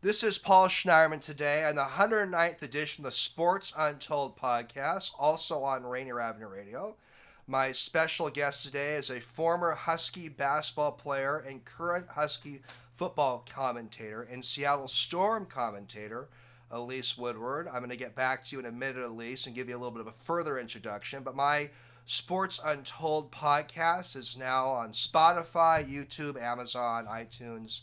This is Paul Schneiderman today on the 109th edition of the Sports Untold podcast, also on Rainier Avenue Radio. My special guest today is a former Husky basketball player and current Husky football commentator and Seattle Storm commentator, Elise Woodward. I'm going to get back to you in a minute, Elise, and give you a little bit of a further introduction. But my Sports Untold podcast is now on Spotify, YouTube, Amazon, iTunes.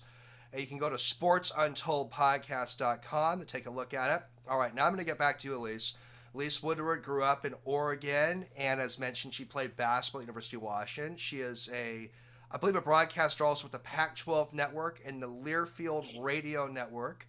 You can go to sportsuntoldpodcast.com to take a look at it. All right, now I'm going to get back to you, Elise. Elise Woodward grew up in Oregon, and as mentioned, she played basketball at University of Washington. She is I believe, a broadcaster also with the Pac-12 Network and the Learfield Radio Network.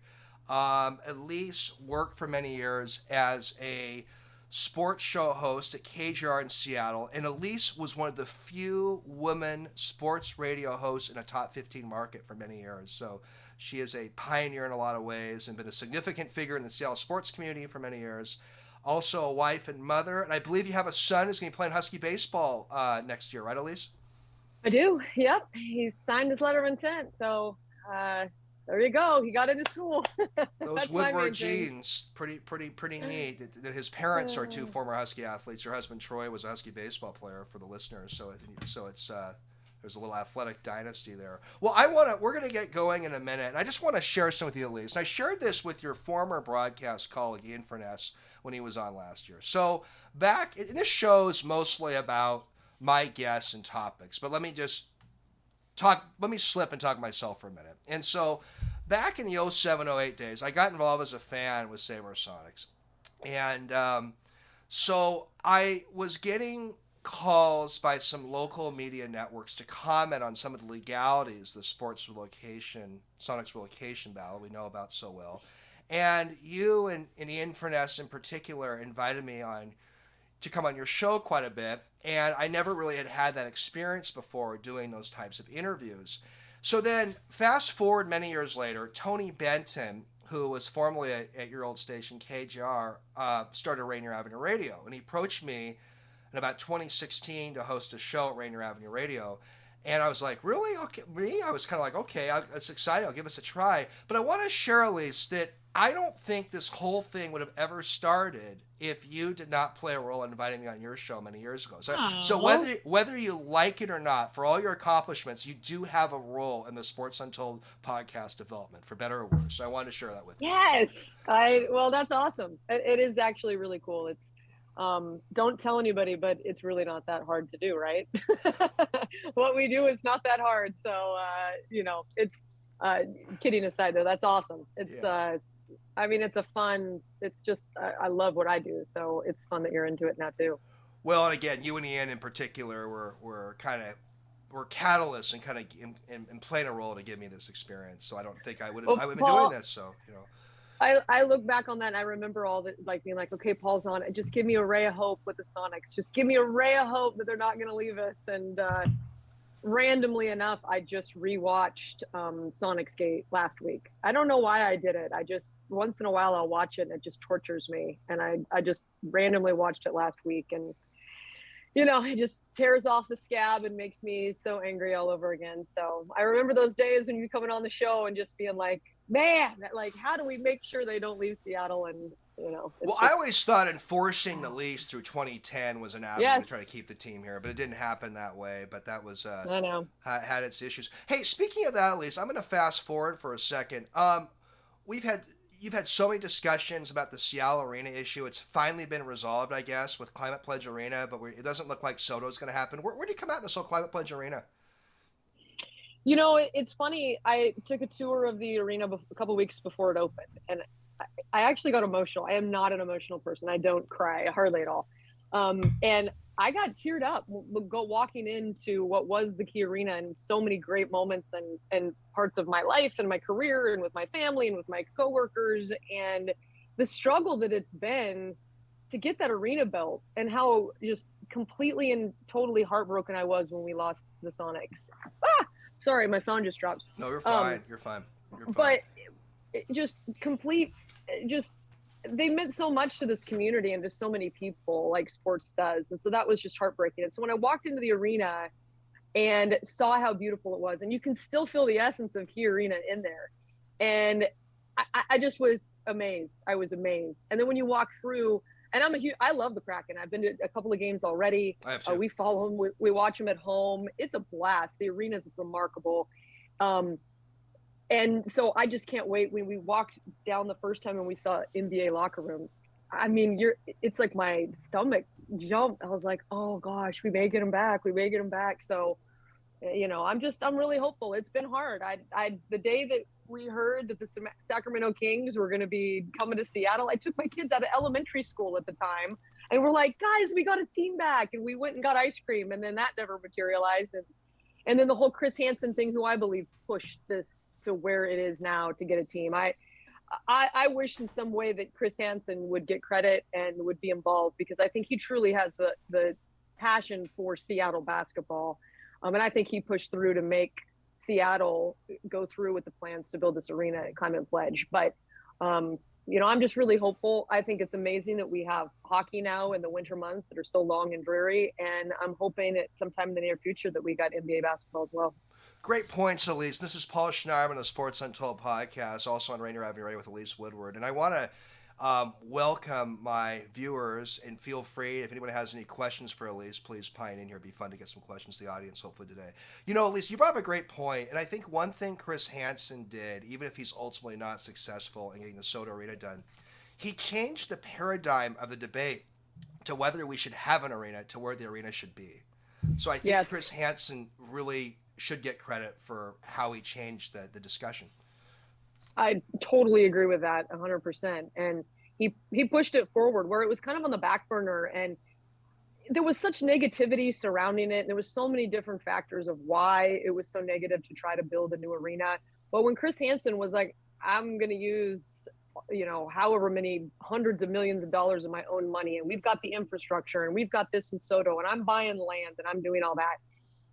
Elise worked for many years as a sports show host at KJR in Seattle, and Elise was one of the few women sports radio hosts in a top 15 market for many years. So she is a pioneer in a lot of ways and been a significant figure in the Seattle sports community for many years. Also a wife and mother, and I believe you have a son who's going to be playing Husky baseball next year, right, Elise? I do. Yep. He signed his letter of intent. So there you go. He got into school. Those Woodward genes, pretty neat. That his parents are two former Husky athletes. Her husband Troy was a Husky baseball player for the listeners, so it's there's a little athletic dynasty there. Well, we're gonna get going in a minute, and I just want to share some with you, Elise. I shared this with your former broadcast colleague Ian Furness when he was on last year. So this show's mostly about my guests and topics, but let me slip and talk myself for a minute. And so back in the 07-08 days, I got involved as a fan with Sonics. And so I was getting calls by some local media networks to comment on some of the legalities of the Sonics relocation battle we know about so well. And you and Ian Furness in particular invited me to come on your show quite a bit, and I never really had that experience before doing those types of interviews. So then, fast forward many years later, Tony Benton, who was formerly at your old station KJR, started Rainier Avenue Radio, and he approached me in about 2016 to host a show at Rainier Avenue Radio. And I was like, really? Okay, me? I was kind of like, okay, it's exciting. I'll give us a try. But I want to share, Elise, that I don't think this whole thing would have ever started if you did not play a role in inviting me on your show many years ago. So whether you like it or not, for all your accomplishments, you do have a role in the Sports Untold podcast development, for better or worse. So I wanted to share that with you. Yes. Well, that's awesome. It is actually really cool. It's don't tell anybody, but it's really not that hard to do, right? What we do is not that hard. So, it's kidding aside though, that's awesome. It's, it's just, I love what I do. So it's fun that you're into it now too. Well, and again, you and Ian in particular were catalysts and kind of in playing a role to give me this experience. So I don't think I would have been doing this. So, I look back on that and I remember all that, like being like, okay, Paul's on it. Just give me a ray of hope with the Sonics. Just give me a ray of hope that they're not going to leave us. And randomly enough, I just rewatched Sonics Gate last week. I don't know why I did it. I just, once in a while, I'll watch it and it just tortures me. And I just randomly watched it last week. And, it just tears off the scab and makes me so angry all over again. So I remember those days when you're coming on the show and just being like, man, like, how do we make sure they don't leave Seattle? And, I always thought enforcing the lease through 2010 was an avenue to try to keep the team here, but it didn't happen that way. But that was, I know, had its issues. Hey, speaking of that, Elise, I'm going to fast forward for a second. You've had so many discussions about the Seattle Arena issue. It's finally been resolved, I guess, with Climate Pledge Arena, but it doesn't look like Soto's going to happen. Where did you come out in this whole Climate Pledge Arena? It's funny. I took a tour of the arena a couple weeks before it opened, and I actually got emotional. I am not an emotional person. I don't cry hardly at all. And I got teared up walking into what was the Key Arena, and so many great moments and parts of my life and my career and with my family and with my coworkers, and the struggle that it's been to get that arena built, and how just completely and totally heartbroken I was when we lost the Sonics. Sorry, my phone just dropped. No, you're fine. You're fine. But they meant so much to this community and to so many people, like sports does. And so that was just heartbreaking. And so when I walked into the arena and saw how beautiful it was, and you can still feel the essence of Key Arena in there. And I just was amazed. I was amazed. And then when you walk through, and I love the Kraken. I've been to a couple of games already. I have two. We follow them. We watch them at home. It's a blast. The arena is remarkable. Um, and so I just can't wait when we walked down the first time and we saw NBA locker rooms. I mean, it's like my stomach jumped. I was like, oh gosh, we may get them back. We may get them back. So, I'm really hopeful. It's been hard. The day that we heard that the Sacramento Kings were going to be coming to Seattle, I took my kids out of elementary school at the time and we're like, guys, we got a team back. And we went and got ice cream. And then that never materialized. And then the whole Chris Hansen thing, who I believe pushed this to where it is now to get a team. I wish in some way that Chris Hansen would get credit and would be involved, because I think he truly has the passion for Seattle basketball. And I think he pushed through to make Seattle go through with the plans to build this arena at Climate Pledge. But, I'm just really hopeful. I think it's amazing that we have hockey now in the winter months that are so long and dreary. And I'm hoping that sometime in the near future that we got NBA basketball as well. Great points, Elise. This is Paul Schneiderman of the Sports Untold podcast, also on Rainier Avenue Radio with Elise Woodward. And I want to welcome my viewers, and feel free, if anyone has any questions for Elise, please pine in here. It'd be fun to get some questions to the audience hopefully today. Elise, you brought up a great point, and I think one thing Chris Hansen did, even if he's ultimately not successful in getting the Soda Arena done, he changed the paradigm of the debate to whether we should have an arena to where the arena should be. So I think Yes. Chris Hansen really should get credit for how he changed the discussion. I totally agree with that 100%. And he pushed it forward where it was kind of on the back burner, and there was such negativity surrounding it. And there was so many different factors of why it was so negative to try to build a new arena. But when Chris Hansen was like, I'm going to use, however many hundreds of millions of dollars of my own money, and we've got the infrastructure, and we've got this in Soto, and I'm buying land, and I'm doing all that.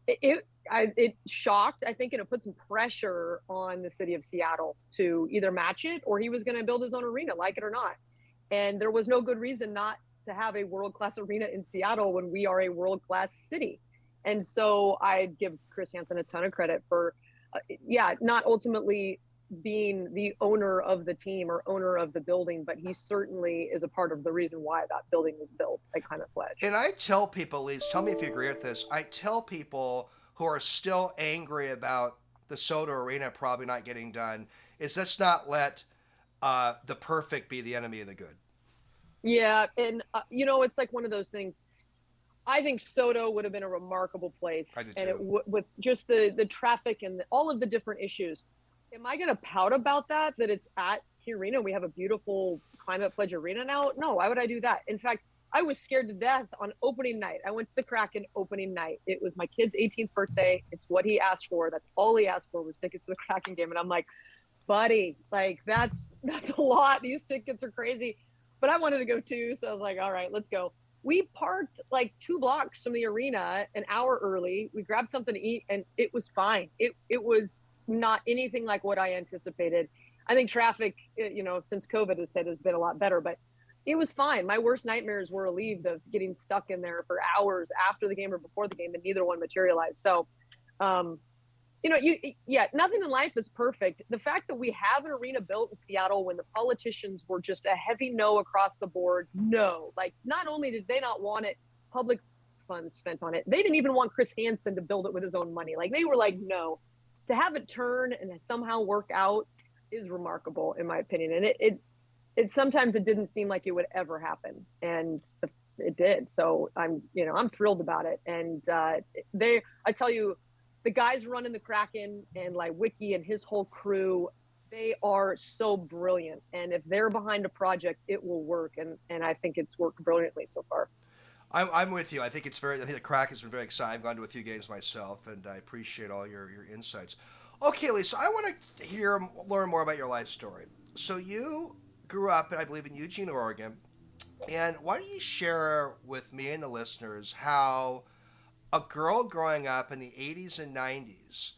It shocked, I think, and it put some pressure on the city of Seattle to either match it, or he was going to build his own arena, like it or not. And there was no good reason not to have a world-class arena in Seattle when we are a world-class city. And so I give Chris Hansen a ton of credit for, not ultimately being the owner of the team or owner of the building, but he certainly is a part of the reason why that building was built at Climate Pledge. And I tell people, Elise, tell me if you agree with this, I tell people who are still angry about the Soda Arena probably not getting done, is let's not let the perfect be the enemy of the good. Yeah, and it's like one of those things. I think Soto would have been a remarkable place, I do and too. with just the traffic and all of the different issues. Am I going to pout about that it's at the arena? We have a beautiful Climate Pledge arena now. No, why would I do that? In fact, I was scared to death on opening night. I went to the Kraken opening night. It was my kid's 18th birthday. It's what he asked for. That's all he asked for was tickets to the Kraken game. And I'm like, buddy, like that's a lot. These tickets are crazy. But I wanted to go too. So I was like, all right, let's go. We parked like 2 blocks from the arena an hour early. We grabbed something to eat, and it was fine. It was not anything like what I anticipated. I think traffic, since COVID has been a lot better, but it was fine. My worst nightmares were relieved of getting stuck in there for hours after the game or before the game, and neither one materialized. So, nothing in life is perfect. The fact that we have an arena built in Seattle when the politicians were just a heavy no across the board, no. Like, not only did they not want it, public funds spent on it, they didn't even want Chris Hansen to build it with his own money. Like, they were like, no. To have it turn and somehow work out is remarkable, in my opinion. And it sometimes it didn't seem like it would ever happen, and it did. So I'm thrilled about it. And I tell you, the guys running the Kraken and like Wiki and his whole crew, they are so brilliant. And if they're behind a project, it will work. And I think it's worked brilliantly so far. I'm with you. I think the Kraken has been very exciting. I've gone to a few games myself, and I appreciate all your insights. Okay, Lisa, I want to learn more about your life story. So you grew up, I believe, in Eugene, Oregon, and why don't you share with me and the listeners how a girl growing up in the 80s and 90s,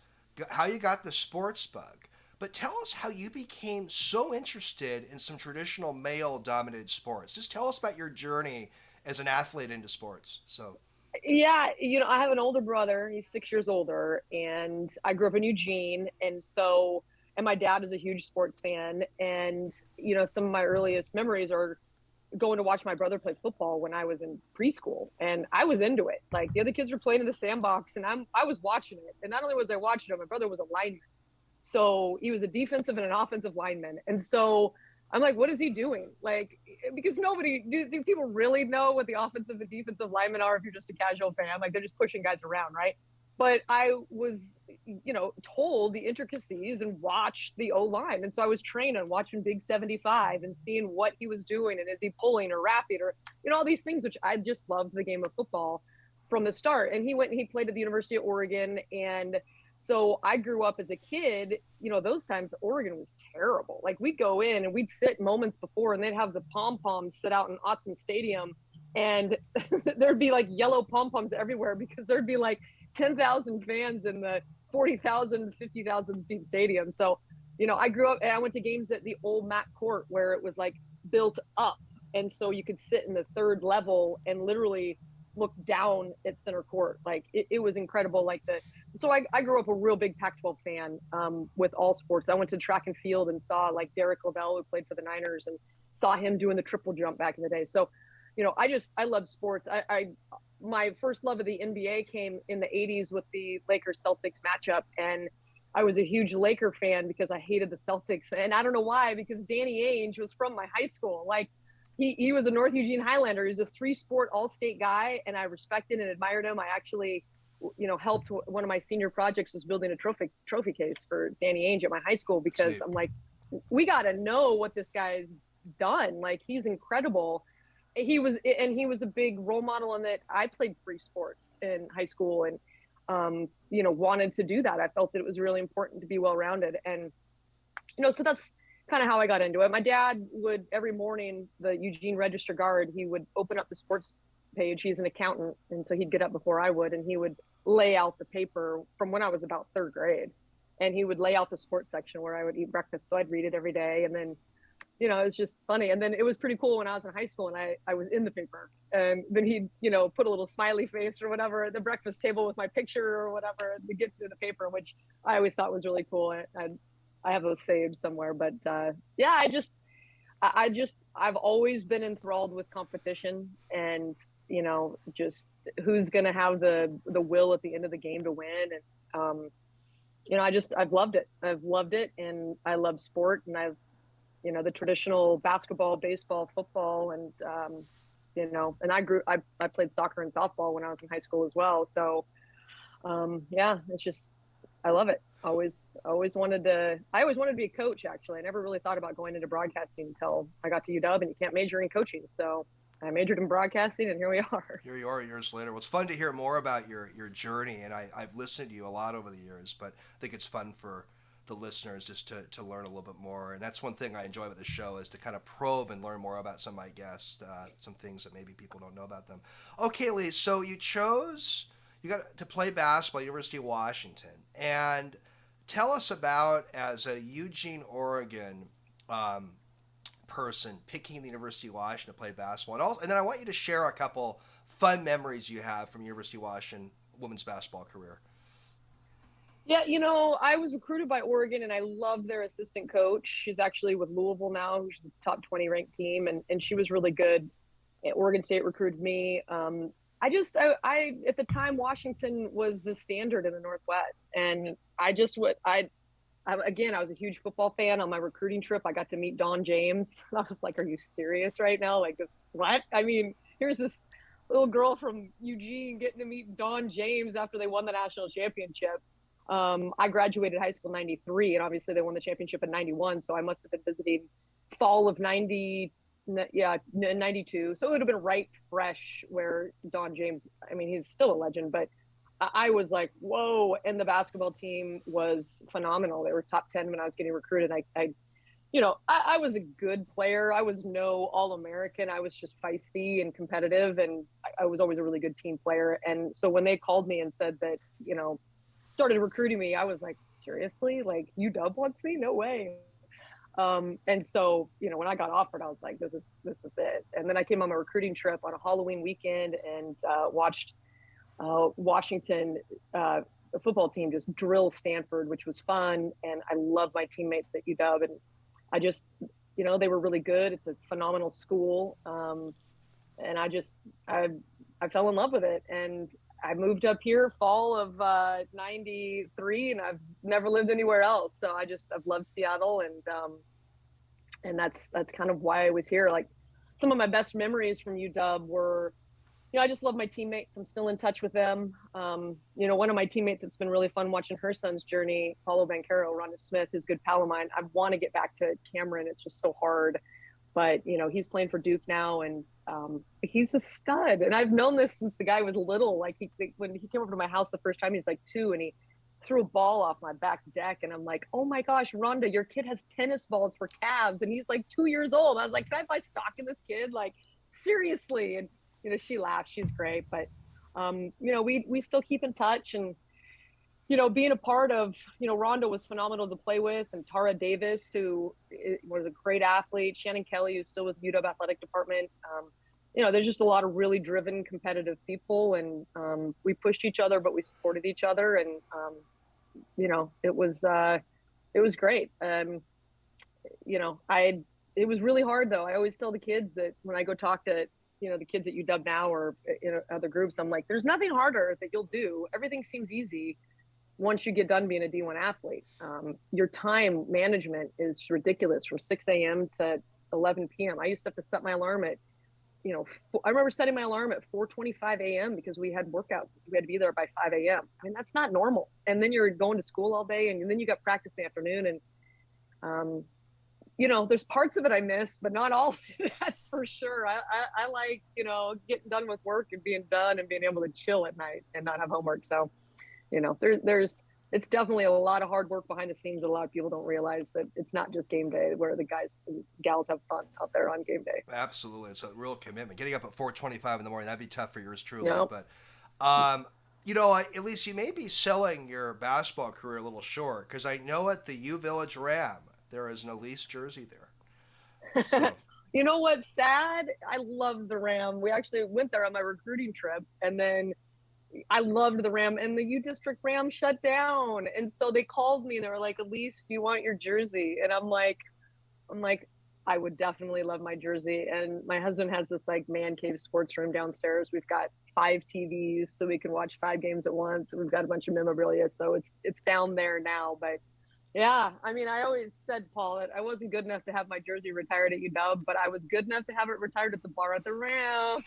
how you got the sports bug, but tell us how you became so interested in some traditional male-dominated sports. Just tell us about your journey as an athlete into sports. So, yeah, I have an older brother. He's 6 years older, and I grew up in Eugene. And so, and my dad is a huge sports fan. And, you know, some of my earliest memories are going to watch my brother play football when I was in preschool, and I was into it. Like the other kids were playing in the sandbox, and I was watching it. And not only was I watching it, my brother was a lineman. So he was a defensive and an offensive lineman. And so I'm like, what is he doing? Like, because do people really know what the offensive and defensive linemen are if you're just a casual fan? Like, they're just pushing guys around, right? But I was, you know, told the intricacies and watched the O line. And so I was trained on watching Big 75 and seeing what he was doing. And is he pulling or wrapping or, you know, all these things, which I just loved the game of football from the start. And he went and he played at the University of Oregon. And so I grew up as a kid, you know, those times Oregon was terrible. Like we'd go in and we'd sit moments before and they'd have the pom-poms sit out in Autzen Stadium, and there'd be like yellow pom-poms everywhere because there'd be like 10,000 fans in the 40,000, 50,000 seat stadium. So, you know, I grew up and I went to games at the old Mac Court where it was like built up. And so you could sit in the third level and literally look down at center court. Like it was incredible. So I grew up a real big Pac-12 fan with all sports. I went to track and field and saw like Derek Lavelle, who played for the Niners, and saw him doing the triple jump back in the day. So, you know, I love sports. My first love of the NBA came in the 80s with the Lakers Celtics matchup. And I was a huge Laker fan because I hated the Celtics. And I don't know why, because Danny Ainge was from my high school. Like he was a North Eugene Highlander. He was a 3-sport all-state guy. And I respected and admired him. I actually, you know, helped one of my senior projects was building a trophy case for Danny Ainge at my high school, because I'm like, we got to know what this guy's done. Like he's incredible. He was a big role model in that I played 3 sports in high school and, you know, wanted to do that. I felt that it was really important to be well-rounded. And, you know, so that's kind of how I got into it. My dad would every morning, the Eugene Register Guard, he would open up the sports page. He's an accountant. And so he'd get up before I would, and he would lay out the paper from when I was about 3rd grade. And he would lay out the sports section where I would eat breakfast. So I'd read it every day. And then, you know, it's just funny. And then it was pretty cool when I was in high school and I was in the paper, and then he'd, you know, put a little smiley face or whatever at the breakfast table with my picture or whatever to get through the paper, which I always thought was really cool. I have those saved somewhere, but yeah, I've always been enthralled with competition, and, you know, just who's going to have the will at the end of the game to win. And, you know, I've loved it. And I love sport, and you know, the traditional basketball, baseball, football, and, you know, and I played soccer and softball when I was in high school as well. So, yeah, it's just, I love it. I always wanted to be a coach, actually. I never really thought about going into broadcasting until I got to UW, and you can't major in coaching. So I majored in broadcasting, and here we are. Here you are years later. Well, it's fun to hear more about your journey, and I've listened to you a lot over the years, but I think it's fun for the listeners just to learn a little bit more. And that's one thing I enjoy with the show, is to kind of probe and learn more about some of my guests, some things that maybe people don't know about them. Okay, Lee, so you got to play basketball at University of Washington, and tell us about, as a Eugene, Oregon person, picking the University of Washington to play basketball. And then I want you to share a couple fun memories you have from University of Washington women's basketball career. Yeah, you know, I was recruited by Oregon, and I loved their assistant coach. She's actually with Louisville now, who's the top 20 ranked team, and she was really good. Oregon State recruited me. At the time, Washington was the standard in the Northwest, and I was a huge football fan. On my recruiting trip, I got to meet Dawn James. I was like, "Are you serious right now? Like this? What? I mean, here's this little girl from Eugene getting to meet Dawn James after they won the national championship." I graduated high school in 93, and obviously they won the championship in 91. So I must have been visiting fall of 92. So it would have been right fresh where Dawn James, I mean, he's still a legend, but I was like, whoa. And the basketball team was phenomenal. They were top 10 when I was getting recruited. I was a good player. I was no All-American. I was just feisty and competitive, and I was always a really good team player. And so when they called me and said that, you know, started recruiting me, I was like, seriously? Like, UW wants me? No way. And so, you know, when I got offered, I was like, this is it. And then I came on my recruiting trip on a Halloween weekend and watched Washington the football team just drill Stanford, which was fun. And I love my teammates at UW. And I just, they were really good. It's a phenomenal school. And I fell in love with it. And I moved up here fall of 93, and I've never lived anywhere else. So I've loved Seattle. And that's kind of why I was here. Like, some of my best memories from UW were, I just love my teammates. I'm still in touch with them. One of my teammates, it's been really fun watching her son's journey, Paulo Banchero, Rhonda Smith, is a good pal of mine. I want to get back to Cameron. It's just so hard. But, he's playing for Duke now, and he's a stud. And I've known this since the guy was little. Like, when he came over to my house the first time, he's like 2, and he threw a ball off my back deck. And I'm like, oh my gosh, Rhonda, your kid has tennis balls for calves. And he's like 2 years old. I was like, can I buy stock in this kid? Like, seriously. And, she laughed. She's great. But, we still keep in touch. And, being a part of, Rhonda was phenomenal to play with, and Tara Davis, who was a great athlete, Shannon Kelly, who's still with UW Athletic Department. There's just a lot of really driven, competitive people, and we pushed each other, but we supported each other. And, it was great. It was really hard though. I always tell the kids that when I go talk to, the kids at UW now or other groups, I'm like, there's nothing harder that you'll do. Everything seems easy once you get done being a D1 athlete. Your time management is ridiculous, from 6 a.m. to 11 p.m. I used to have to set my alarm at, I remember setting my alarm at 4:25 a.m. because we had workouts. We had to be there by 5 a.m. I mean, that's not normal. And then you're going to school all day, and then you got practice in the afternoon. And, there's parts of it I miss, but not all of it, that's for sure. I like, getting done with work and being done and being able to chill at night and not have homework. So, it's definitely a lot of hard work behind the scenes that a lot of people don't realize, that it's not just game day where the guys and gals have fun out there on game day. Absolutely. It's a real commitment. Getting up at 4:25 in the morning, that'd be tough for yours truly. Yep. But, Elise, you may be selling your basketball career a little short, because I know at the U Village Ram, there is an Elise jersey there. So. You know what's sad? I love the Ram. We actually went there on my recruiting trip, and then I loved the Ram, and the U District Ram shut down. And so they called me and they were like, Elise, do you want your jersey? And I'm like, I would definitely love my jersey. And my husband has this like man cave sports room downstairs. We've got 5 TVs so we can watch 5 games at once. We've got a bunch of memorabilia. So it's down there now. But yeah, I mean, I always said, Paul, that I wasn't good enough to have my jersey retired at UW, but I was good enough to have it retired at the bar at the Ram.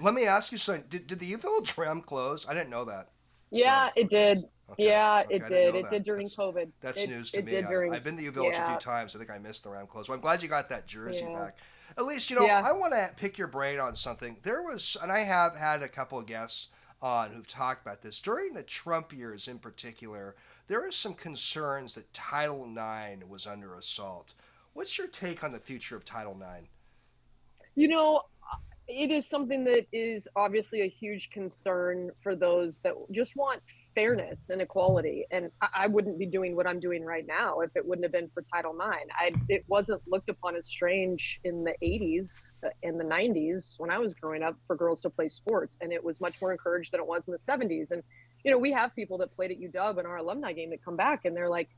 Let me ask you something. Did the U Village Ram close? I didn't know that. Yeah, it did. Okay. Yeah, okay, it did. It did during COVID. That's news to it me. Did during, I've been to U Village a few times. I think I missed the Ram close. Well, I'm glad you got that jersey back. At least, I want to pick your brain on something. There was, and I have had a couple of guests on who've talked about this. During the Trump years in particular, there were some concerns that Title IX was under assault. What's your take on the future of Title IX? It is something that is obviously a huge concern for those that just want fairness and equality. And I wouldn't be doing what I'm doing right now if it wouldn't have been for Title IX. It wasn't looked upon as strange in the 80s and the 90s when I was growing up for girls to play sports. And it was much more encouraged than it was in the 70s. And, we have people that played at UW in our alumni game that come back and they're like,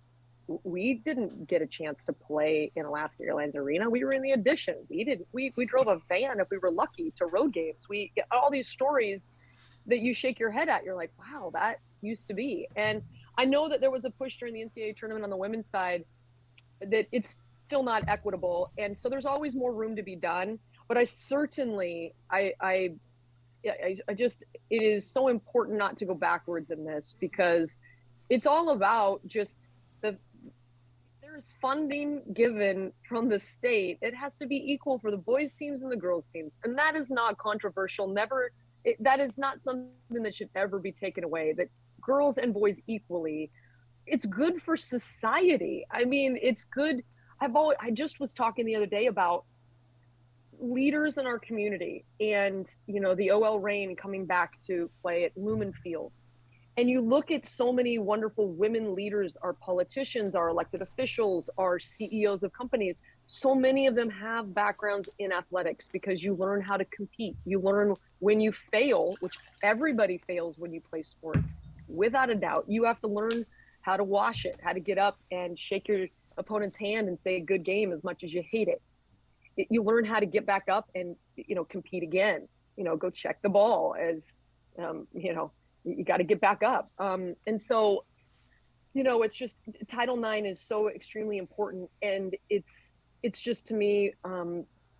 we didn't get a chance to play in Alaska Airlines Arena. We were in the Addition. We drove a van if we were lucky to road games. We get all these stories that you shake your head at. You're like, wow, that used to be. And I know that there was a push during the NCAA tournament on the women's side that it's still not equitable. And so there's always more room to be done. But I certainly, it is so important not to go backwards in this, because it's all about just there's funding given from the state. It has to be equal for the boys teams and the girls teams. And that is not controversial. That is not something that should ever be taken away, that girls and boys equally. It's good for society. I mean, it's good. I just was talking the other day about leaders in our community and, the OL Reign coming back to play at Lumen Field. And you look at so many wonderful women leaders, our politicians, our elected officials, our CEOs of companies. So many of them have backgrounds in athletics because you learn how to compete. You learn when you fail, which everybody fails when you play sports, without a doubt. You have to learn how to wash it, how to get up and shake your opponent's hand and say good game as much as you hate it. You learn how to get back up and, compete again, go check the ball as, you got to get back up. And so, it's just Title IX is so extremely important. And it's just, to me,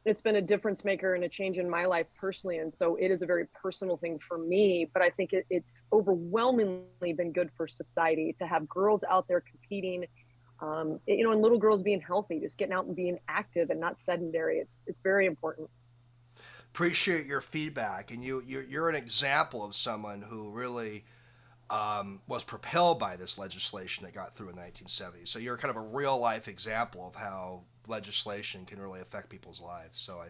it's been a difference maker and a change in my life personally. And so it is a very personal thing for me, but I think it's overwhelmingly been good for society to have girls out there competing, and little girls being healthy, just getting out and being active and not sedentary. It's very important. Appreciate your feedback, and you're an example of someone who really was propelled by this legislation that got through in the 1970s. So you're kind of a real life example of how legislation can really affect people's lives. So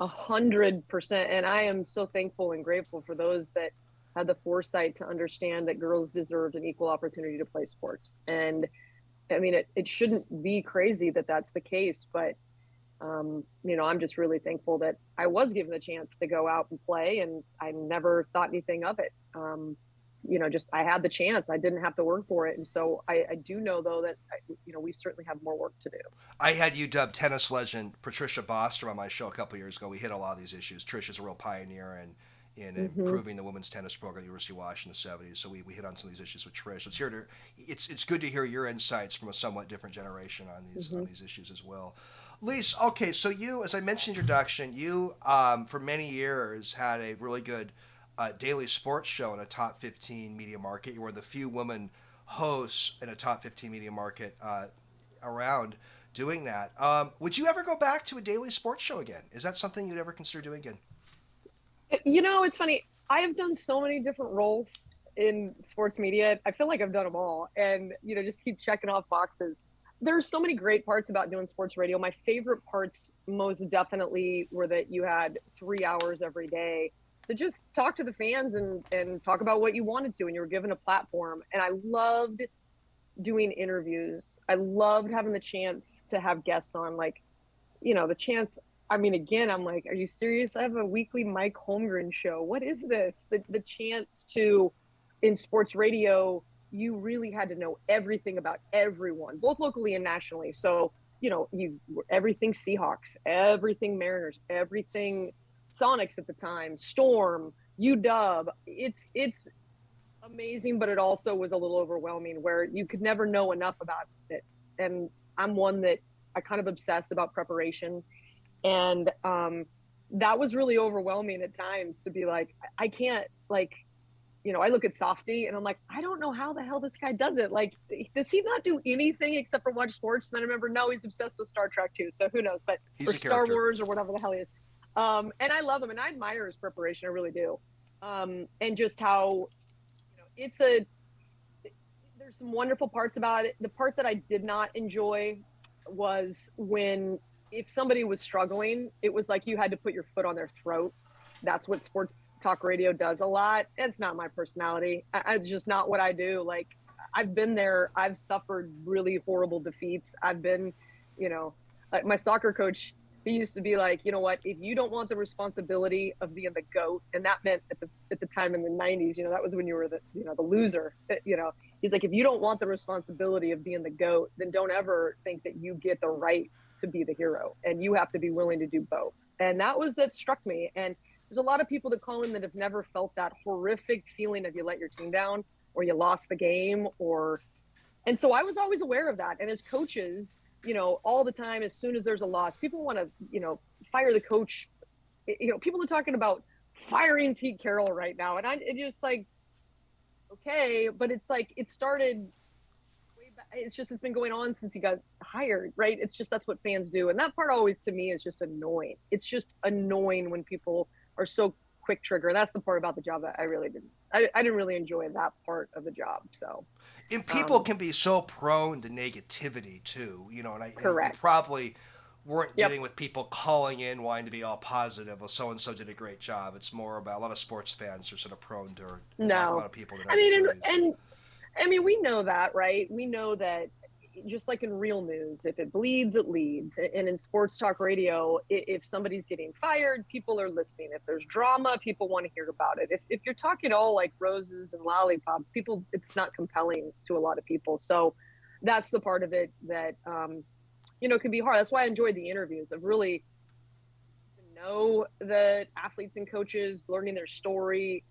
100%, and I am so thankful and grateful for those that had the foresight to understand that girls deserved an equal opportunity to play sports. And I mean, it shouldn't be crazy that that's the case, but I'm just really thankful that I was given the chance to go out and play, and I never thought anything of it. Just I had the chance. I didn't have to work for it. And so I do know, though, that, we certainly have more work to do. I had you dubbed tennis legend Patricia Bostrom on my show a couple of years ago. We hit a lot of these issues. Trisha's a real pioneer in improving the women's tennis program at the University of Washington in the 70s. So we hit on some of these issues with Trish. It's good to hear your insights from a somewhat different generation on these issues as well. Lise, okay, so you, as I mentioned in your introduction, you for many years had a really good daily sports show in a top 15 media market. You were the few women hosts in a top 15 media market around doing that. Would you ever go back to a daily sports show again? Is that something you'd ever consider doing again? It's funny. I have done so many different roles in sports media. I feel like I've done them all, and just keep checking off boxes. There's so many great parts about doing sports radio. My favorite parts most definitely were that you had 3 hours every day to just talk to the fans and talk about what you wanted to, and you were given a platform. And I loved doing interviews. I loved having the chance to have guests on, the chance. I mean, again, I'm like, are you serious? I have a weekly Mike Holmgren show. What is this? The chance to, in sports radio, you really had to know everything about everyone, both locally and nationally. So, everything Seahawks, everything Mariners, everything Sonics at the time, Storm, UW. It's amazing, but it also was a little overwhelming where you could never know enough about it. And I'm one that I kind of obsess about preparation. And that was really overwhelming at times to be like, I can't, I look at Softy and I'm like, I don't know how the hell this guy does it. Like, does he not do anything except for watch sports? And then I remember, no, he's obsessed with Star Trek too. So who knows? But or Star Wars or whatever the hell he is. And I love him and I admire his preparation. I really do. And just how, there's some wonderful parts about it. The part that I did not enjoy was when, if somebody was struggling, it was like you had to put your foot on their throat. That's what sports talk radio does a lot. It's not my personality. It's just not what I do. Like, I've been there. I've suffered really horrible defeats. I've been, like my soccer coach, he used to be like, you know what, if you don't want the responsibility of being the GOAT, and that meant at the time in the 90s, that was when you were the loser, he's like, if you don't want the responsibility of being the GOAT, then don't ever think that you get the right to be the hero, and you have to be willing to do both. And that struck me. And there's a lot of people that call in that have never felt that horrific feeling of you let your team down or you lost the game, and so I was always aware of that. And as coaches, all the time, as soon as there's a loss, people want to, fire the coach. People are talking about firing Pete Carroll right now. And it just like, okay, but it's like, it started way back. It's been going on since he got hired, right? It's just, that's what fans do. And that part always to me is just annoying. It's just annoying when people are so quick trigger. That's the part about the job that I really didn't. I didn't really enjoy that part of the job. So, and people can be so prone to negativity too, and correct. And probably weren't Yep. dealing with people calling in wanting to be all positive. Well, so and so did a great job. It's more about a lot of sports fans are sort of prone to, and a lot No. of people to I mean, negativities. and I mean, we know that, right? We know that just like in real news, if it bleeds, it leads. And in sports talk radio, if somebody's getting fired, people are listening. If there's drama, people want to hear about it. If you're talking all like roses and lollipops, people, it's not compelling to a lot of people. So that's the part of it that, can be hard. That's why I enjoyed the interviews of really know the athletes and coaches, learning their story,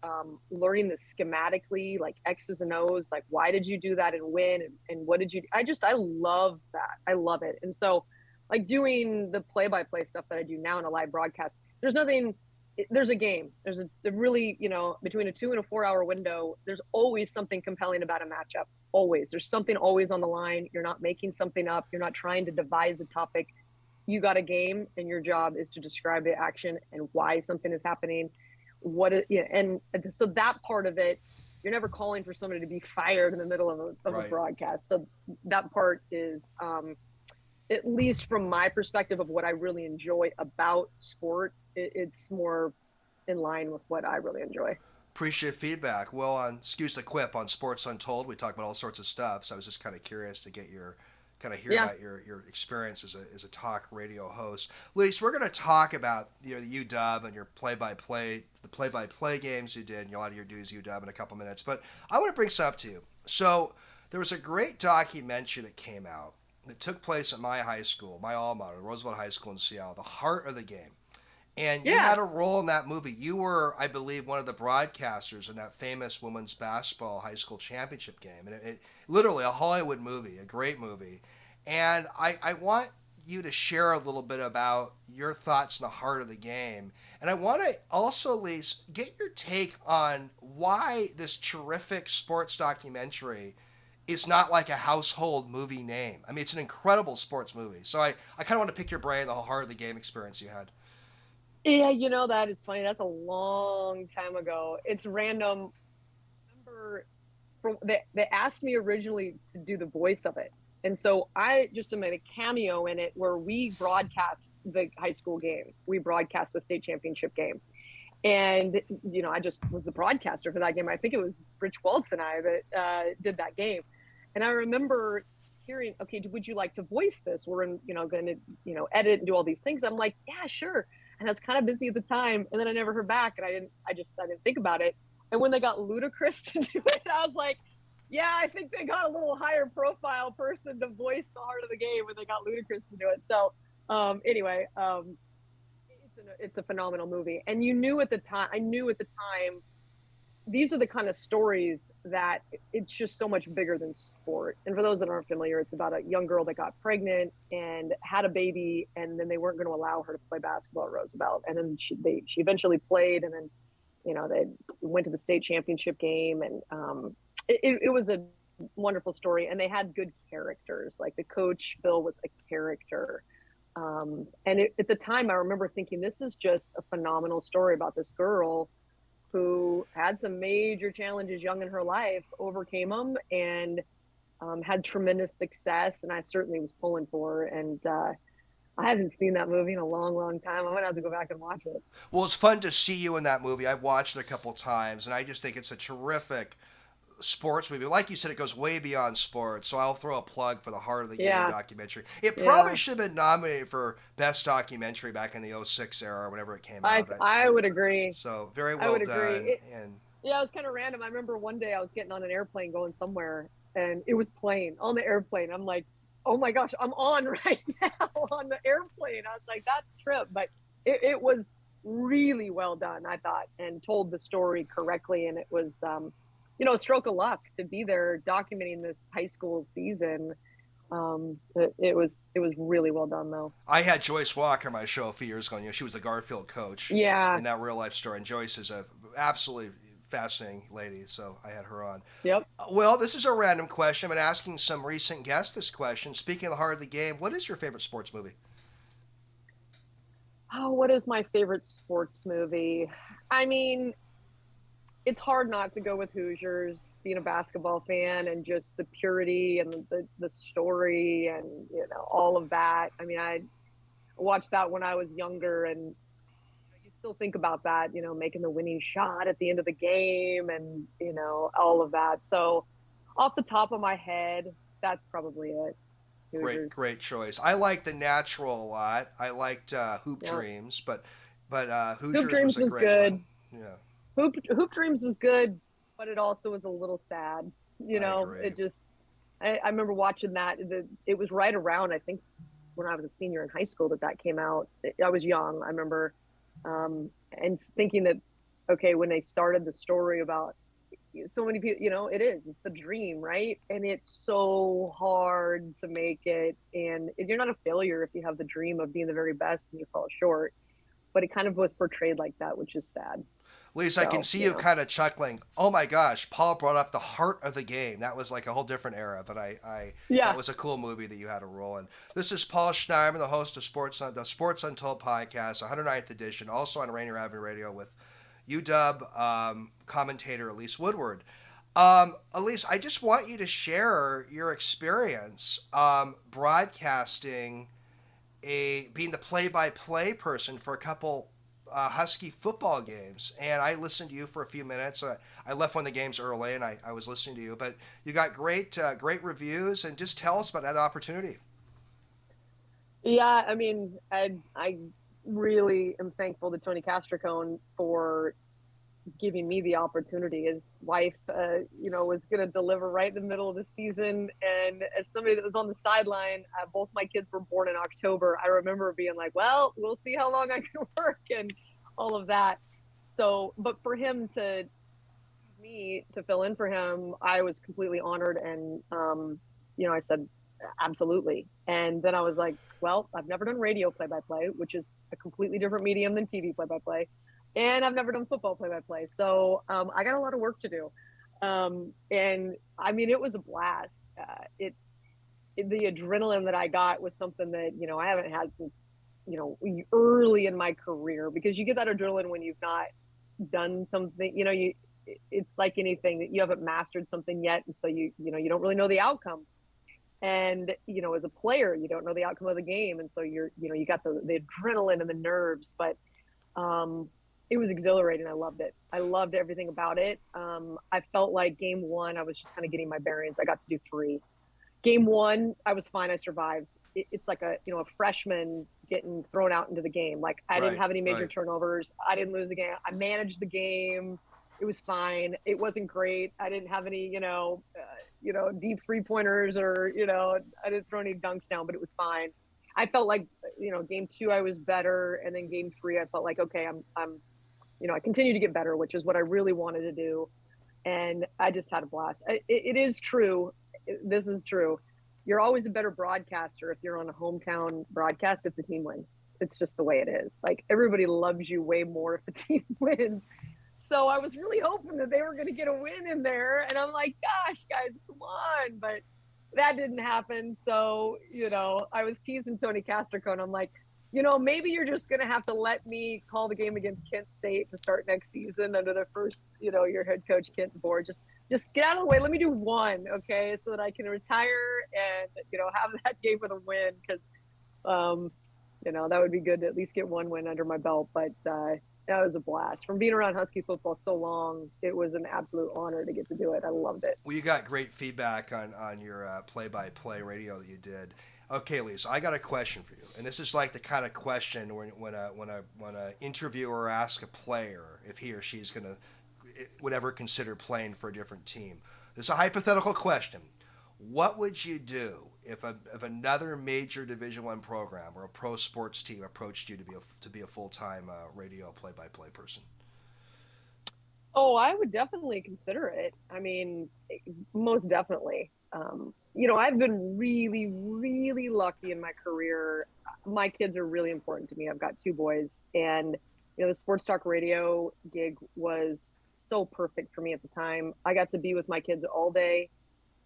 learning the schematically, like X's and O's, like why did you do that and when, and what did you, I love that. I love it. And so like doing the play-by-play stuff that I do now in a live broadcast, there's a game. There's a really, between a 2 and a 4 hour window, there's always something compelling about a matchup. Always. There's something always on the line. You're not making something up. You're not trying to devise a topic. You got a game and your job is to describe the action and why something is happening. And so that part of it, you're never calling for somebody to be fired in the middle of Right. a broadcast. So that part is, at least from my perspective of what I really enjoy about sport, it's more in line with what I really enjoy. Appreciate feedback. Well, on excuse the quip on Sports Untold, we talk about all sorts of stuff. So I was just kind of curious to get your hear Yeah. about your experience as a talk radio host. Elise, we're going to talk about the UW and your play-by-play games you did, and a lot of your duties UW in a couple minutes. But I want to bring some up to you. So there was a great documentary that came out that took place at my high school, my alma mater, Roosevelt High School in Seattle, The Heart of the Game. And you Yeah. had a role in that movie. You were, I believe, one of the broadcasters in that famous women's basketball high school championship game. And it literally a Hollywood movie, a great movie. And I want you to share a little bit about your thoughts in the heart of the game. And I want to also, Lise, get your take on why this terrific sports documentary is not like a household movie name. I mean, it's an incredible sports movie. So I kind of want to pick your brain, the whole heart of the game experience you had. Yeah, that is funny. That's a long time ago. It's random. I remember they asked me originally to do the voice of it. And so I just made a cameo in it where we broadcast the high school game. We broadcast the state championship game. And, I just was the broadcaster for that game. I think it was Rich Waltz and I that did that game. And I remember hearing, okay, would you like to voice this? We're going to, edit and do all these things. I'm like, yeah, sure. And I was kind of busy at the time. And then I never heard back. And I didn't think about it. And when they got Ludacris to do it, I was like, yeah, I think they got a little higher profile person to voice the heart of the game when they got Ludacris to do it. So anyway, it's a phenomenal movie. And I knew at the time, these are the kind of stories that it's just so much bigger than sport. And for those that aren't familiar, it's about a young girl that got pregnant and had a baby, and then they weren't going to allow her to play basketball at Roosevelt. And then she eventually played, and then, they went to the state championship game, and it was a wonderful story. And they had good characters. Like the coach, Bill, was a character. At the time, I remember thinking, this is just a phenomenal story about this girl who had some major challenges young in her life, overcame them, and had tremendous success. And I certainly was pulling for her. And I haven't seen that movie in a long, long time. I'm going to have to go back and watch it. Well, it's fun to see you in that movie. I've watched it a couple times, and I just think it's a terrific sports movie. Like you said, it goes way beyond sports. So I'll throw a plug for the Heart of the Game documentary. It probably should have been nominated for Best Documentary back in the 06 era or whenever it came out. I would agree. So very well done. Yeah, it was kind of random. I remember one day I was getting on an airplane going somewhere, and it was playing on the airplane. I'm like, oh my gosh, I'm on right now on the airplane. I was like, that trip. But it was really well done, I thought, and told the story correctly. And it was, a stroke of luck to be there documenting this high school season. It was really well done, though. I had Joyce Walker on my show a few years ago. She was the Garfield coach. Yeah. In that real life story. And Joyce is a absolutely fascinating lady, so I had her on. Yep. Well, this is a random question. I've been asking some recent guests this question. Speaking of the heart of the game, what is your favorite sports movie? Oh, what is my favorite sports movie? I mean, it's hard not to go with Hoosiers, being a basketball fan, and just the purity and the story and all of that. I mean, watched that when I was younger, and you still think about that, making the winning shot at the end of the game and, all of that. So off the top of my head, that's probably it. Hoosiers. Great choice. I liked The Natural a lot. I liked Hoop Yeah. Dreams, but Hoop Hoosiers was Dreams a was great one. good. Yeah, Hoop Dreams was good, but it also was a little sad. I agree. It just, I remember watching that. It was right around, I think, when I was a senior in high school that came out. I was young, I remember, and thinking that, okay, when they started the story about so many people, it's the dream, right? And it's so hard to make it. And you're not a failure if you have the dream of being the very best and you fall short. But it kind of was portrayed like that, which is sad. Lisa, I can So, see you kind of chuckling. Oh my gosh, Paul brought up the heart of the game. That was like a whole different era, but that yeah. was a cool movie that you had a role in. This is Paul Schneiderman, the host of the Sports Untold podcast, 109th edition, also on Rainier Avenue Radio with UW commentator Elise Woodward. Elise, I just want you to share your experience broadcasting being the play-by-play person for a couple Husky football games, and I listened to you for a few minutes. I left one of the games early, and I was listening to you. But you got great reviews, and just tell us about that opportunity. Yeah, I mean, I really am thankful to Tony Castricone for giving me the opportunity. His wife, was going to deliver right in the middle of the season. And as somebody that was on the sideline, both my kids were born in October. I remember being like, well, we'll see how long I can work and all of that. So, but for him to me to fill in for him, I was completely honored. And, I said, absolutely. And then I was like, well, I've never done radio play-by-play, which is a completely different medium than TV play-by-play. And I've never done football play-by-play. So I got a lot of work to do. And I mean, it was a blast. The adrenaline that I got was something that, I haven't had since, early in my career, because you get that adrenaline when you've not done something, it's like anything that you haven't mastered something yet. And so you don't really know the outcome. And, as a player, you don't know the outcome of the game. And so you got the adrenaline and the nerves, but, it was exhilarating. I loved it. I loved everything about it. I felt like game one, I was just kind of getting my bearings. I got to do 3. Game one, I was fine. I survived. It's like a freshman getting thrown out into the game. Like I didn't have any major turnovers. I didn't lose the game. I managed the game. It was fine. It wasn't great. I didn't have any, deep 3-pointers or, I didn't throw any dunks down, but it was fine. I felt like, game 2, I was better. And then game 3, I felt like, okay, I'm I continue to get better, which is what I really wanted to do. And I just had a blast. It is true. This is true. You're always a better broadcaster if you're on a hometown broadcast if the team wins. It's just the way it is. Like everybody loves you way more if the team wins. So I was really hoping that they were going to get a win in there. And I'm like, gosh, guys, come on. But that didn't happen. So, I was teasing Tony Castricone. I'm like, maybe you're just going to have to let me call the game against Kent State to start next season under the first, your head coach, Kent Board. Just get out of the way. Let me do 1, okay, so that I can retire and, have that game with a win because, that would be good to at least get 1 win under my belt. But that was a blast. From being around Husky football so long, it was an absolute honor to get to do it. I loved it. Well, you got great feedback on your play-by-play radio that you did. Okay, Lisa, I got a question for you, and this is like the kind of question when a interviewer asks a player if he or she's would ever consider playing for a different team. This is a hypothetical question. What would you do if another major Division I program or a pro sports team approached you to be a full-time radio play-by-play person? Oh, I would definitely consider it. I mean, most definitely. I've been really, really lucky in my career. My kids are really important to me. I've got 2 boys, and the sports talk radio gig was so perfect for me at the time. I got to be with my kids all day,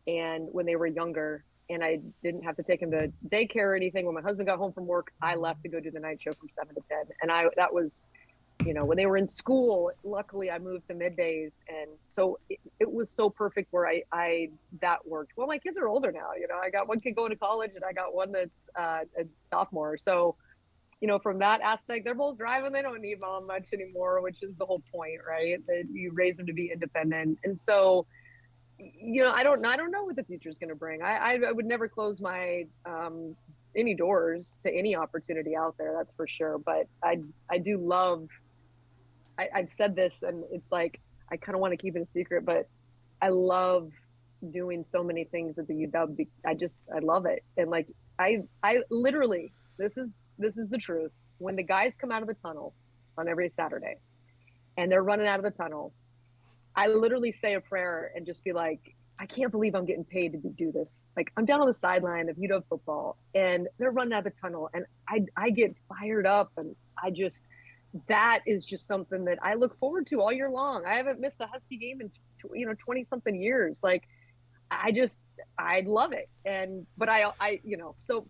and when they were younger, and I didn't have to take them to daycare or anything. When my husband got home from work, I left to go do the night show from 7 to 10, and that was. When they were in school, luckily I moved to middays. And so it was so perfect where I that worked. Well, my kids are older now. I got one kid going to college and I got one that's a sophomore. So from that aspect, they're both driving. They don't need mom much anymore, which is the whole point, right? That you raise them to be independent. And so, I don't know what the future is going to bring. I would never close my any doors to any opportunity out there. That's for sure. But I do love. I've said this, and it's like I kind of want to keep it a secret, but I love doing so many things at the UW. I love it, and like I literally this is the truth. When the guys come out of the tunnel on every Saturday, and they're running out of the tunnel, I literally say a prayer and just be like, I can't believe I'm getting paid to do this. Like I'm down on the sideline of UW football and they're running out of the tunnel and I get fired up and that is just something that I look forward to all year long. I haven't missed a Husky game in 20 something years. Like I love it. But so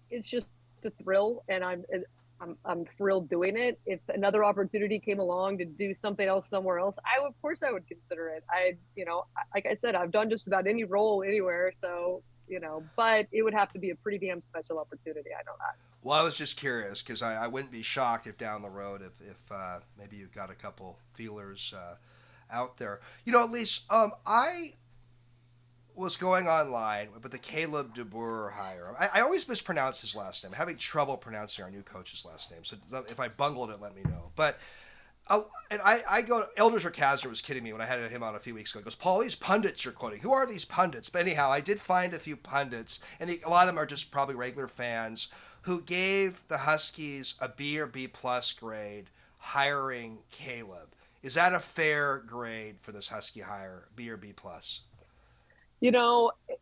it's just a thrill and I'm thrilled doing it. If another opportunity came along to do something else somewhere else, of course I would consider it. Like I said, I've done just about any role anywhere. So, but it would have to be a pretty damn special opportunity. I know that. Well, I was just curious because I wouldn't be shocked if down the road if maybe you've got a couple feelers out there. Elise, I was going online with the Caleb DeBoer hire. I always mispronounce his last name. I'm having trouble pronouncing our new coach's last name. So if I bungled it, let me know. But I go. Elders or Kazner was kidding me when I had him on a few weeks ago. He goes, Paul, these pundits you're quoting. Who are these pundits? But anyhow, I did find a few pundits, and a lot of them are just probably regular fans who gave the Huskies a B or B plus grade hiring Caleb. Is that a fair grade for this Husky hire, B or B plus?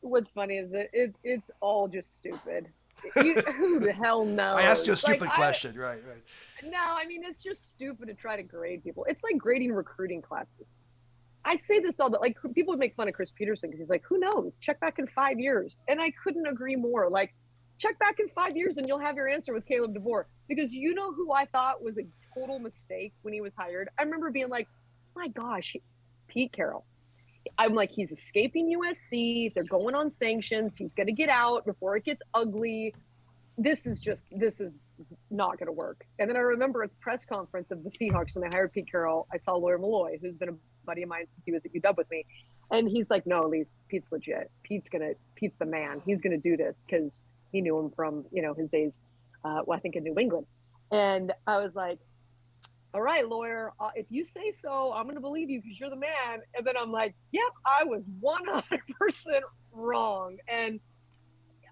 What's funny is that it's all just stupid. Who the hell knows? I asked you a stupid question, right? No, I mean, it's just stupid to try to grade people. It's like grading recruiting classes. I say this all the like people would make fun of Chris Peterson because he's like, who knows? Check back in 5 years. And I couldn't agree more. Like, check back in 5 years and you'll have your answer with Caleb DeBoer. Because who I thought was a total mistake when he was hired? I remember being like, my gosh, Pete Carroll. I'm like, he's escaping USC. They're going on sanctions. He's going to get out before it gets ugly. This is not going to work. And then I remember at the press conference of the Seahawks when they hired Pete Carroll, I saw Lawyer Malloy, who's been a buddy of mine since he was at UW with me. And he's like, no, Elise, Pete's legit. Pete's the man. He's going to do this because he knew him from, his days, I think in New England. And I was like, all right, Lawyer, if you say so, I'm going to believe you because you're the man. And then I'm like, yep, I was 100% wrong. And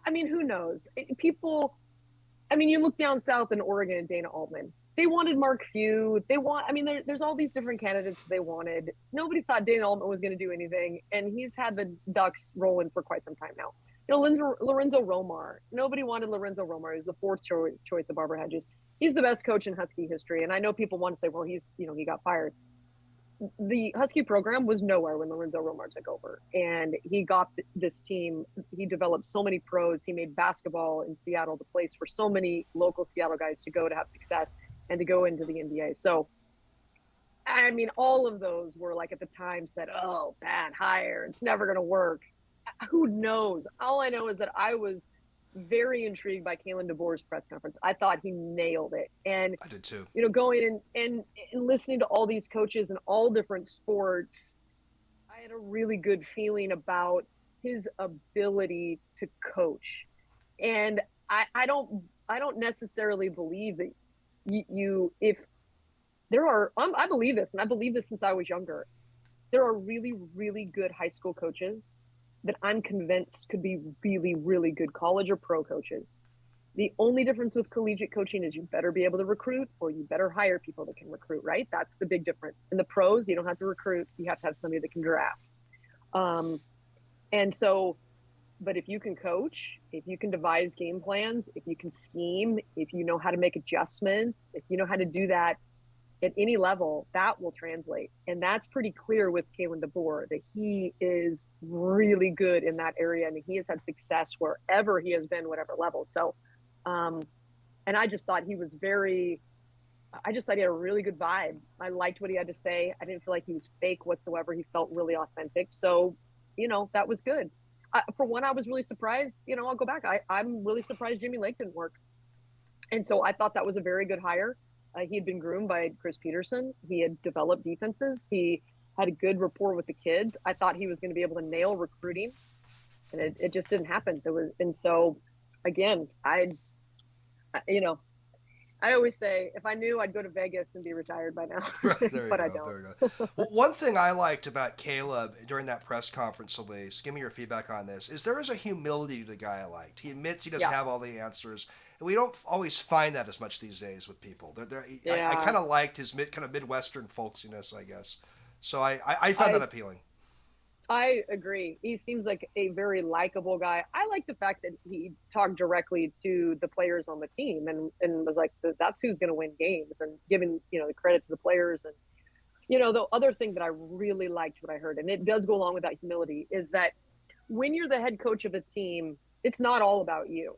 I mean, who knows? You look down south in Oregon and Dana Altman. They wanted Mark Few. There's all these different candidates they wanted. Nobody thought Dana Altman was going to do anything. And he's had the Ducks rolling for quite some time now. Lorenzo Romar. Nobody wanted Lorenzo Romar. He was the fourth choice of Barbara Hedges. He's the best coach in Husky history. And I know people want to say, well, he got fired. The Husky program was nowhere when Lorenzo Romar took over. And he got this team. He developed so many pros. He made basketball in Seattle the place for so many local Seattle guys to go to have success and to go into the NBA. So, I mean, all of those were like at the time said, oh, bad hire. It's never going to work. Who knows? All I know is that I was very intrigued by Kalen DeBoer's press conference. I thought he nailed it. And I did too. Going and listening to all these coaches in all different sports, I had a really good feeling about his ability to coach. And I don't necessarily believe that I believe this, and I believe this since I was younger. There are really, really good high school coaches that I'm convinced could be really, really good college or pro coaches. The only difference with collegiate coaching is you better be able to recruit or you better hire people that can recruit, right? That's the big difference. In the pros, you don't have to recruit. You have to have somebody that can draft. But if you can coach, if you can devise game plans, if you can scheme, if you know how to make adjustments, if you know how to do that at any level, that will translate. And that's pretty clear with Kalen DeBoer, that he is really good in that area and he has had success wherever he has been, whatever level. So, and I just thought he had a really good vibe. I liked what he had to say. I didn't feel like he was fake whatsoever. He felt really authentic. So, that was good. For one, I was really surprised, I'll go back. I'm really surprised Jimmy Lake didn't work. And so I thought that was a very good hire. He had been groomed by Chris Peterson. He had developed defenses. He had a good rapport with the kids. I thought he was going to be able to nail recruiting, and it just didn't happen. And so again, you know, I always say if I knew, I'd go to Vegas and be retired by now, There you but I go. don't. There you go. Well, one thing I liked about Caleb during that press conference, Elise, give me your feedback on this, is there is a humility to the guy I liked. He admits he doesn't Yeah, have all the answers, and we don't always find that as much these days with people. I yeah. kind of liked his kind of Midwestern folksiness, I guess. So I found that I appealing. I agree. He seems like a very likable guy. I like the fact that he talked directly to the players on the team and was like, that's who's going to win games, and giving, the credit to the players. And, the other thing that I really liked what I heard, and it does go along with that humility, is that when you're the head coach of a team, it's not all about you.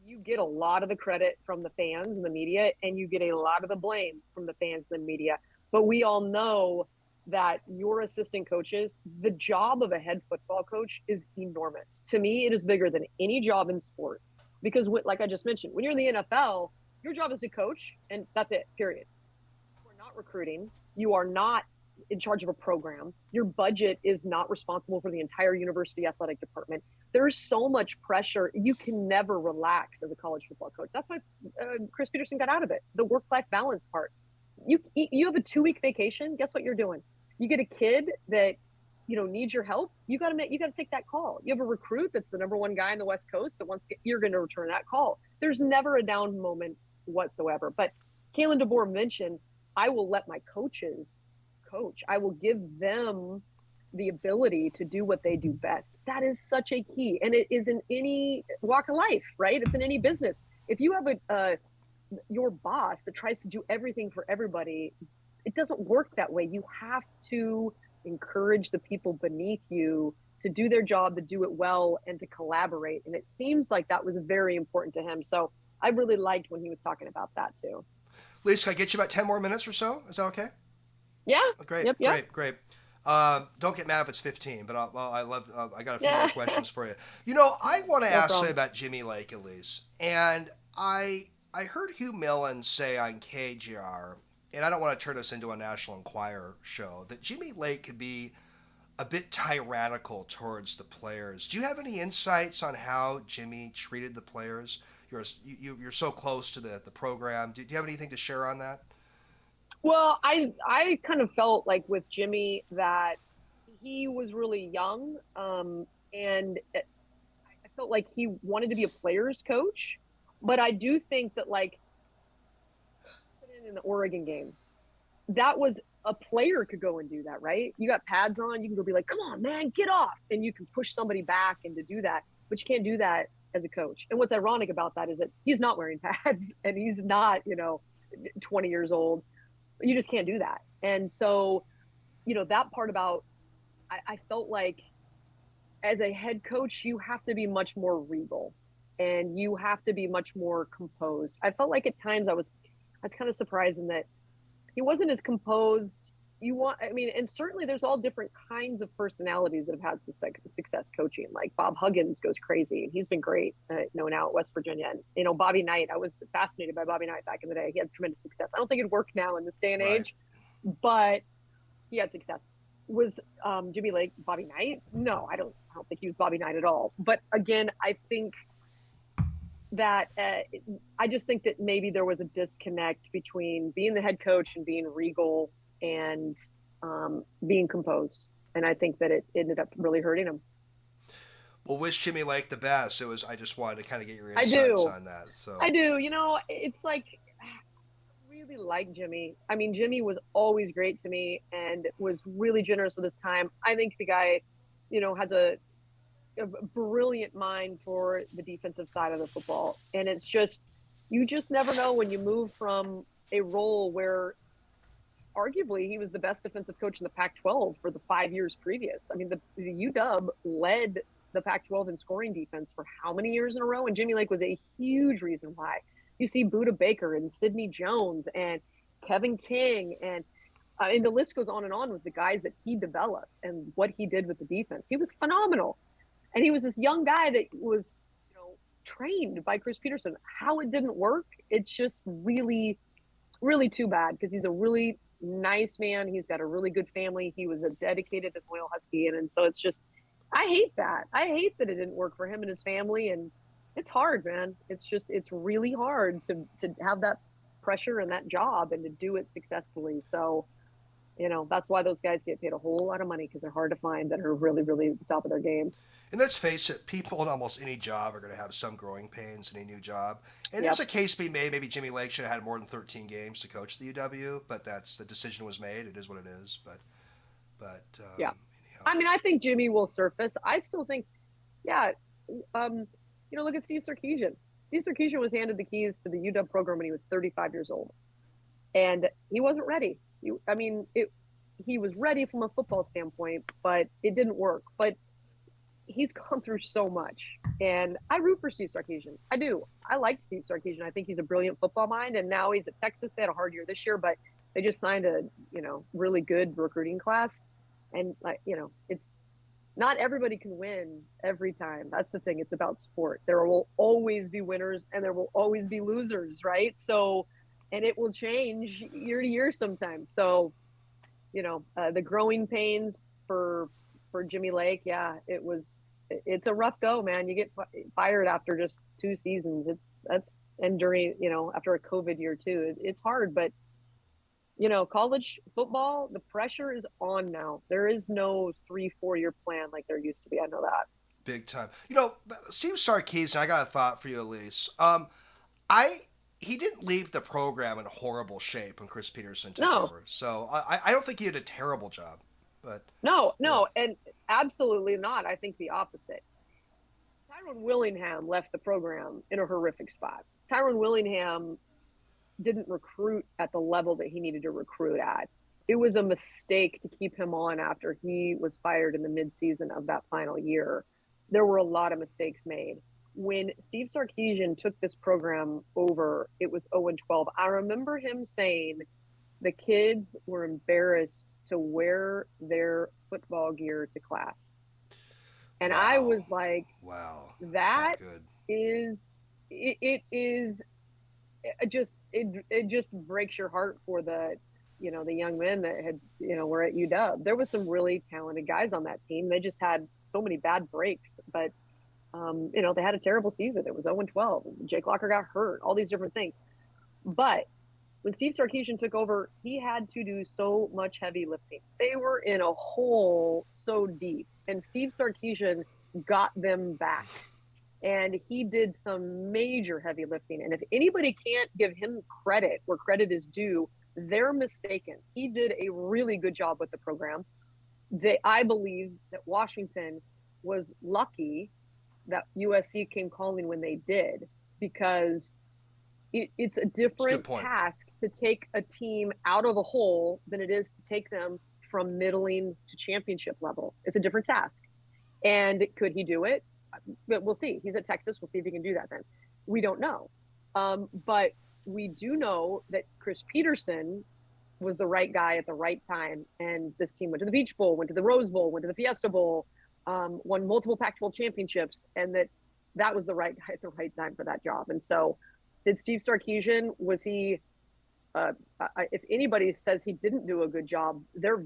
You get a lot of the credit from the fans and the media, and you get a lot of the blame from the fans and the media. But we all know that your assistant coaches, the job of a head football coach is enormous. To me, it is bigger than any job in sport, because like I just mentioned, when you're in the NFL, your job is to coach, and that's it, period. You are not recruiting. You are not in charge of a program. Your budget is not responsible for the entire university athletic department. There's so much pressure. You can never relax as a college football coach. That's why Chris Peterson got out of it. The work-life balance part. You have a 2-week vacation. Guess what you're doing? You get a kid that needs your help. You got to take that call. You have a recruit that's the number one guy in the West Coast that you're going to return that call. There's never a down moment whatsoever. But Kalen DeBoer mentioned, I will let my coaches coach. I will give them the ability to do what they do best. That is such a key. And it is in any walk of life, right? It's in any business. If you have your boss that tries to do everything for everybody, it doesn't work that way. You have to encourage the people beneath you to do their job, to do it well, and to collaborate. And it seems like that was very important to him. So I really liked when he was talking about that too. Elise, can I get you about 10 more minutes or so? Is that okay? Yeah. Great, Yep. Yep. great. Don't get mad if it's 15, but I got a few more Yeah. questions for you. I want to No ask problem. you about Jimmy Lake, Elise, and I heard Hugh Millen say on KGR, and I don't want to turn this into a National Enquirer show, that Jimmy Lake could be a bit tyrannical towards the players. Do you have any insights on how Jimmy treated the players? You're so close to the program. Do you have anything to share on that? Well, I kind of felt like with Jimmy that he was really young, and I felt like he wanted to be a player's coach. But I do think that, like, in the Oregon game, that was a player could go and do that, right? You got pads on, you can go be like, come on, man, get off. And you can push somebody back and to do that. But you can't do that as a coach. And what's ironic about that is that he's not wearing pads and he's not, 20 years old. You just can't do that. And so, that part about, I felt like as a head coach, you have to be much more regal and you have to be much more composed. I felt like at times I was kind of surprised in that he wasn't as composed. And certainly there's all different kinds of personalities that have had success coaching. Like Bob Huggins goes crazy, and he's been great, now at West Virginia. And, Bobby Knight, I was fascinated by Bobby Knight back in the day. He had tremendous success. I don't think it'd work now in this day and Right. age, but he had success. Was Jimmy Lake Bobby Knight? No, I don't think he was Bobby Knight at all. But again, I think that I just think that maybe there was a disconnect between being the head coach and being regal and being composed. And I think that it ended up really hurting him. Well, wish Jimmy Lake the best. I just wanted to kind of get your I insights do. on that. So I do. It's like, I really like Jimmy. I mean, Jimmy was always great to me and was really generous with his time. I think the guy, has a brilliant mind for the defensive side of the football. And it's just, you just never know when you move from a role where arguably he was the best defensive coach in the Pac-12 for the 5 years previous. I mean, the UW led the Pac-12 in scoring defense for how many years in a row? And Jimmy Lake was a huge reason why. You see Buda Baker and Sidney Jones and Kevin King and the list goes on and on with the guys that he developed and what he did with the defense. He was phenomenal. And he was this young guy that was, trained by Chris Peterson. How it didn't work, it's just really, really too bad because he's a really nice man. He's got a really good family. He was a dedicated and loyal Husky. And so it's just, I hate that. I hate that it didn't work for him and his family. And it's hard, man. It's really hard to have that pressure and that job and to do it successfully. So, that's why those guys get paid a whole lot of money because they're hard to find that are really, really at the top of their game. And let's face it, people in almost any job are going to have some growing pains in a new job. And Yep. there's a case to be made. Maybe Jimmy Lake should have had more than 13 games to coach the UW, but the decision was made. It is what it is. Yeah. Anyhow. I mean, I think Jimmy will surface. I still think, yeah. Look at Steve Sarkisian. Steve Sarkisian was handed the keys to the UW program when he was 35 years old, and he wasn't ready. He was ready from a football standpoint, but it didn't work. But he's gone through so much, and I root for Steve Sarkisian. I do. I like Steve Sarkisian. I think he's a brilliant football mind, and now he's at Texas. They had a hard year this year, but they just signed a really good recruiting class, and it's not everybody can win every time. That's the thing. It's about sport. There will always be winners, and there will always be losers, right? So, and it will change year to year sometimes. So, the growing pains for Jimmy Lake, yeah, it's a rough go, man. You get fired after just 2 seasons. And during, after a COVID year too, it's hard, but college football, the pressure is on now. There is no 3-4 year plan like there used to be. I know that. Big time. Steve Sarkisian, I got a thought for you, Elise. He didn't leave the program in horrible shape when Chris Peterson took over. So I don't think he did a terrible job. But No, and absolutely not. I think the opposite. Tyrone Willingham left the program in a horrific spot. Tyrone Willingham didn't recruit at the level that he needed to recruit at. It was a mistake to keep him on after he was fired in the midseason of that final year. There were a lot of mistakes made. When Steve Sarkisian took this program over, it was 0-12. I remember him saying the kids were embarrassed to wear their football gear to class. And wow. I was like, wow, that is, it just breaks your heart for the young men that had, were at UW. There was some really talented guys on that team. They just had so many bad breaks, but they had a terrible season. It was 0-12. Jake Locker got hurt, all these different things. But when Steve Sarkisian took over, he had to do so much heavy lifting. They were in a hole so deep, and Steve Sarkisian got them back. And he did some major heavy lifting. And if anybody can't give him credit where credit is due, they're mistaken. He did a really good job with the program. I believe that Washington was lucky that USC came calling when they did, because it's a different task to take a team out of a hole than it is to take them from middling to championship level. It's a different task. And could he do it? But we'll see. He's at Texas. We'll see if he can do that then. We don't know. But we do know that Chris Peterson was the right guy at the right time. And this team went to the Peach Bowl, went to the Rose Bowl, went to the Fiesta Bowl, won multiple Pac-12 championships, and that was the right guy at the right time for that job. And so did Steve Sarkisian, was he, if anybody says he didn't do a good job, they're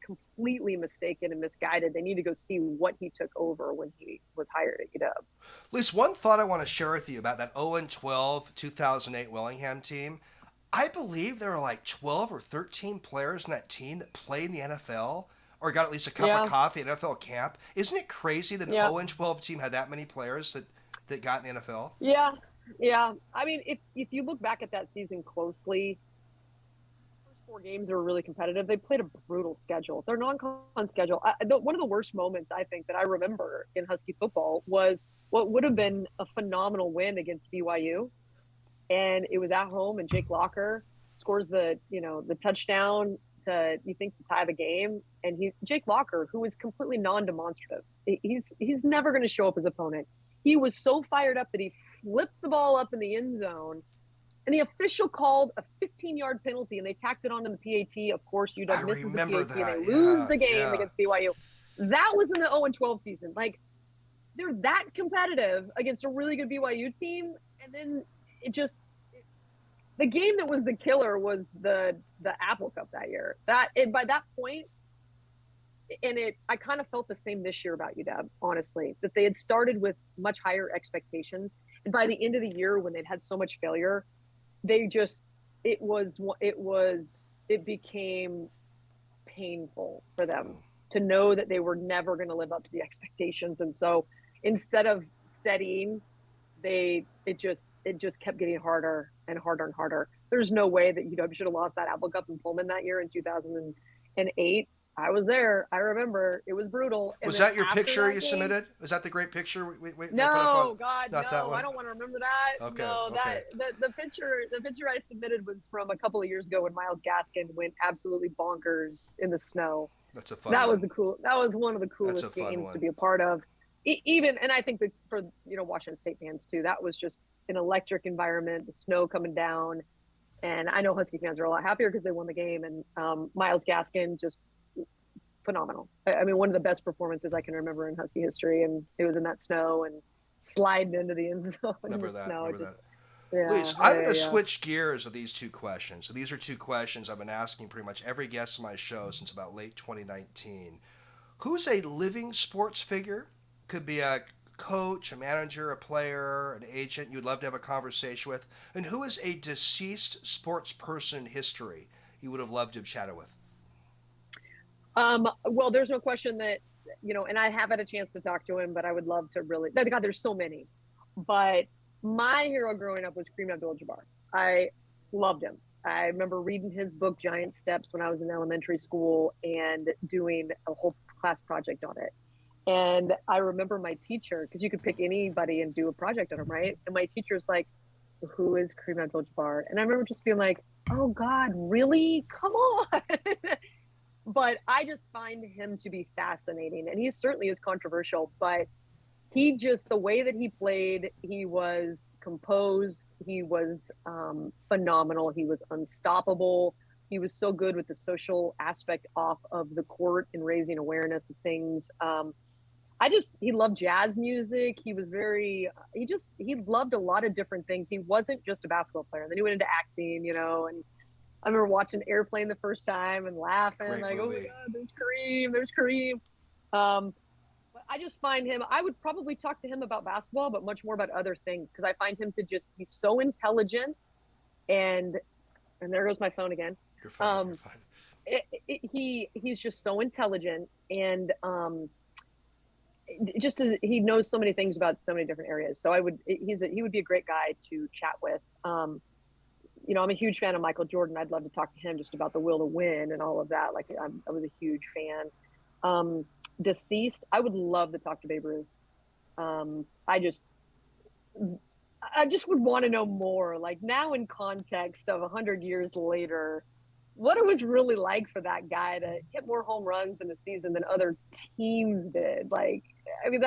completely mistaken and misguided. They need to go see what he took over when he was hired at UW. At least one thought I want to share with you about that 0-12 2008 Willingham team. I believe there were like 12 or 13 players in that team that played in the NFL or got at least a cup of coffee at NFL camp. Isn't it crazy that an 0-12 team had that many players that got in the NFL? Yeah. Yeah. I mean, if you look back at that season closely, the first 4 games were really competitive. They played a brutal schedule. Their non-con schedule. One of the worst moments, I think, that I remember in Husky football was what would have been a phenomenal win against BYU. And it was at home, and Jake Locker scores the touchdown to tie the game. And Jake Locker, who is completely non-demonstrative, he's never going to show up his opponent. He was so fired up that he flipped the ball up in the end zone, and the official called a 15-yard penalty, and they tacked it onto the PAT. Of course, UW misses the PAT, and they lose the game against BYU. That was in the 0-12 season. Like, they're that competitive against a really good BYU team, and then the game that was the killer was the Apple Cup that year. And by that point, I kind of felt the same this year about UW, honestly, that they had started with much higher expectations, and by the end of the year, when they'd had so much failure, it became painful for them to know that they were never going to live up to the expectations. And so instead of steadying, it just kept getting harder and harder and harder. There's no way that UW should have lost that Apple Cup in Pullman that year in 2008. I was there. I remember it was brutal. And was that your picture you game, submitted? Was that the great picture? No, God, Not no. that one. I don't want to remember that. Okay. No, okay. The picture I submitted was from a couple of years ago when Myles Gaskin went absolutely bonkers in the snow. That's a fun. That was one of the coolest games to be a part of. And I think that for Washington State fans too, that was just an electric environment. The snow coming down, and I know Husky fans are a lot happier because they won the game. And Myles Gaskin just phenomenal. I mean, one of the best performances I can remember in Husky history, and it was in that snow and sliding into the end zone in the snow. Yeah, Elise, I'm going to switch gears of these two questions. So these are two questions I've been asking pretty much every guest on my show since about late 2019. Who's a living sports figure? Could be a coach, a manager, a player, an agent you'd love to have a conversation with. And who is a deceased sports person in history you would have loved to have chatted with? Well, there's no question that, and I have had a chance to talk to him, but I would love to really, God, there's so many. But my hero growing up was Kareem Abdul-Jabbar. I loved him. I remember reading his book, Giant Steps, when I was in elementary school and doing a whole class project on it. And I remember my teacher, because you could pick anybody and do a project on him, right? And my teacher's like, who is Kareem Abdul-Jabbar? And I remember just being like, oh God, really? Come on. But I just find him to be fascinating. And he certainly is controversial, but the way that he played, he was composed. He was phenomenal. He was unstoppable. He was so good with the social aspect off of the court and raising awareness of things. He loved jazz music. He loved a lot of different things. He wasn't just a basketball player. And then he went into acting, and I remember watching Airplane the first time and laughing. Great like, movie. Oh my God, there's Kareem. But I just find him, I would probably talk to him about basketball, but much more about other things, because I find him to just be so intelligent. And there goes my phone again. You're fine. You're fine. He's just so intelligent, and he knows so many things about so many different areas. So he would be a great guy to chat with. I'm a huge fan of Michael Jordan. I'd love to talk to him just about the will to win and all of that. Like I was a huge fan. Deceased, I would love to talk to Babe Ruth. I just would want to know more, like now in context of 100 years later, what it was really like for that guy to hit more home runs in a season than other teams did. Like, I mean,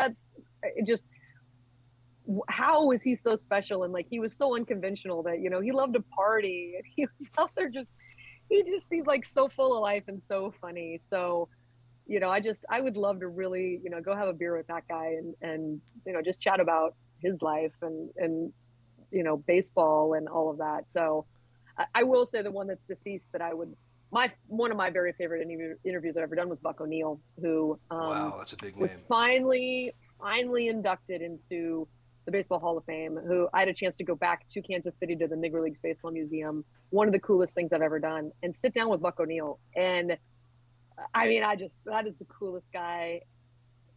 how was he so special? And like, he was so unconventional that, he loved to party, and he was out there he just seemed like so full of life and so funny. So, I would love to really, go have a beer with that guy and just chat about his life and baseball and all of that. So I will say the one that's deceased that one of my very favorite interviews I've ever done was Buck O'Neil, who wow, that's a big name. Was finally inducted into the Baseball Hall of Fame, who I had a chance to go back to Kansas City to the Negro Leagues Baseball Museum, one of the coolest things I've ever done, and sit down with Buck O'Neil. And I mean, that is the coolest guy,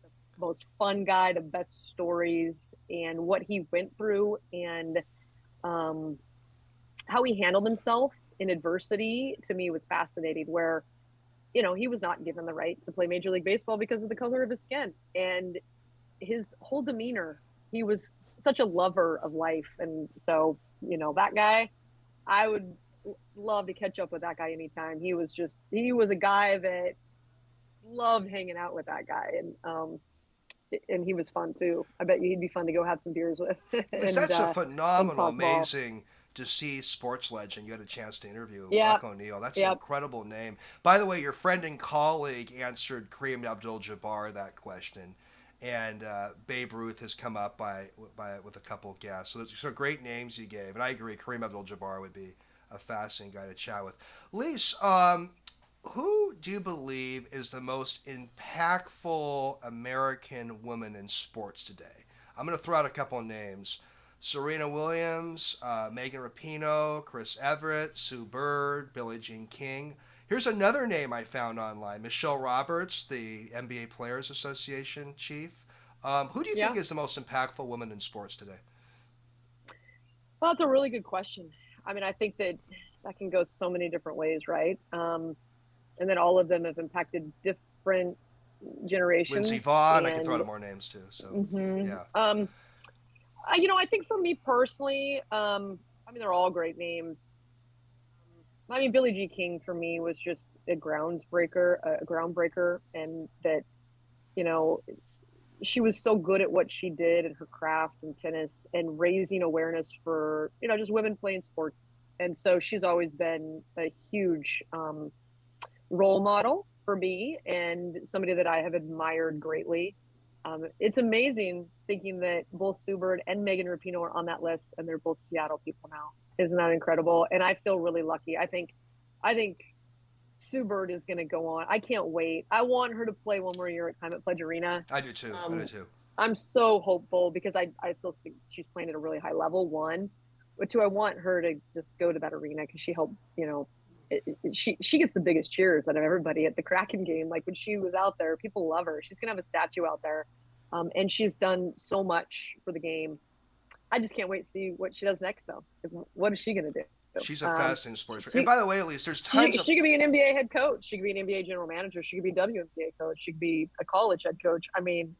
the most fun guy, the best stories, and what he went through, and how he handled himself in adversity, to me was fascinating, where, he was not given the right to play Major League Baseball because of the color of his skin, and his whole demeanor. He was such a lover of life. And so, that guy, I would love to catch up with that guy anytime. He was a guy that loved hanging out with that guy. And he was fun too. I bet you he'd be fun to go have some beers with. That's a phenomenal, amazing deceased sports legend you had a chance to interview. Buck O'Neil. That's an incredible name. By the way, your friend and colleague answered Kareem Abdul-Jabbar that question. and Babe Ruth has come up with a couple of guests. So those are great names you gave, and I agree. Kareem Abdul-Jabbar would be a fascinating guy to chat with. Lise, who do you believe is the most impactful American woman in sports today? I'm going to throw out a couple of names. Serena Williams, Megan Rapinoe, Chris Everett, Sue Bird, Billie Jean King. Here's another name I found online, Michelle Roberts, the NBA Players Association chief. Who do you think is the most impactful woman in sports today? Well, that's a really good question. I mean, I think that can go so many different ways, right? And then all of them have impacted different generations. Lindsey Vonn, I can throw out more names too. So, yeah. I think for me personally, they're all great names. Billie Jean King for me was just a groundbreaker, and that, she was so good at what she did and her craft and tennis and raising awareness for, just women playing sports. And so she's always been a huge role model for me and somebody that I have admired greatly. It's amazing thinking that both Sue Bird and Megan Rapinoe are on that list, and they're both Seattle people now. Isn't that incredible? And I feel really lucky. I think Sue Bird is going to go on. I can't wait. I want her to play one more year at Climate Pledge Arena. I do too. I'm so hopeful because I still think she's playing at a really high level, one. But two, I want her to just go to that arena because she helped, she gets the biggest cheers out of everybody at the Kraken game. Like when she was out there, people love her. She's going to have a statue out there. And she's done so much for the game. I just can't wait to see what she does next, though. What is she going to do? She's a fascinating sports. And by the way, Elise, there's tons She could be an NBA head coach. She could be an NBA general manager. She could be WNBA coach. She could be a college head coach. I mean,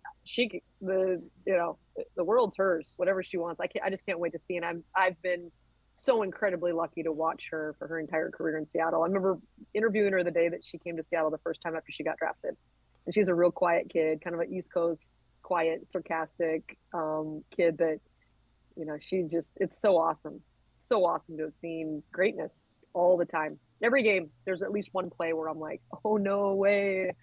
the world's hers. Whatever she wants. I just can't wait to see. And I've been so incredibly lucky to watch her for her entire career in Seattle. I remember interviewing her the day that she came to Seattle the first time after she got drafted. And she's a real quiet kid, kind of an East Coast, quiet, sarcastic kid that, it's so awesome. So awesome to have seen greatness all the time. Every game, there's at least one play where I'm like, oh, no way.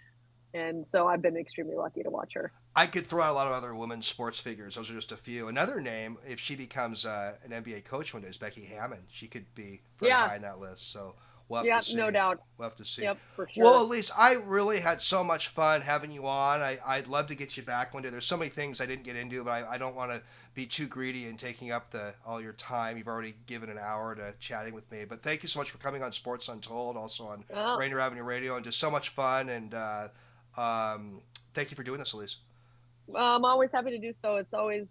And so I've been extremely lucky to watch her. I could throw out a lot of other women's sports figures. Those are just a few. Another name, if she becomes an NBA coach one day, is Becky Hammon. She could be very high on that list. So we'll have to see. No doubt. We'll have to see. Yep, for sure. Well, Elise, I really had so much fun having you on. I'd love to get you back one day. There's so many things I didn't get into, but I don't want to be too greedy and taking up all your time. You've already given an hour to chatting with me. But thank you so much for coming on Sports Untold, also on Rainier Avenue Radio, and just so much fun. And thank you for doing this, Elise. I'm always happy to do so. It's always,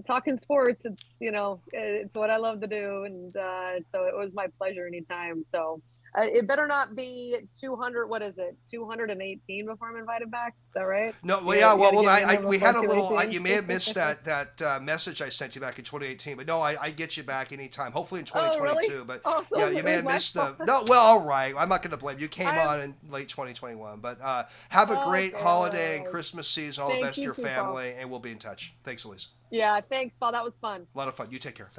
talking sports. It's, it's what I love to do. And so it was my pleasure anytime. So it better not be 200. What is it? 218 before I'm invited back. Is that right? No. Well, yeah. Well, we had a little. You may have missed that message I sent you back in 2018. But no, I get you back anytime. Hopefully in 2022. Really? But so yeah, you may have missed the. No. Well, all right. I'm not going to blame you. You came on in late 2021. But have a great holiday and Christmas season. All the best to your family, and we'll be in touch. Thanks, Elise. Yeah. Thanks, Paul. That was fun. A lot of fun. You take care.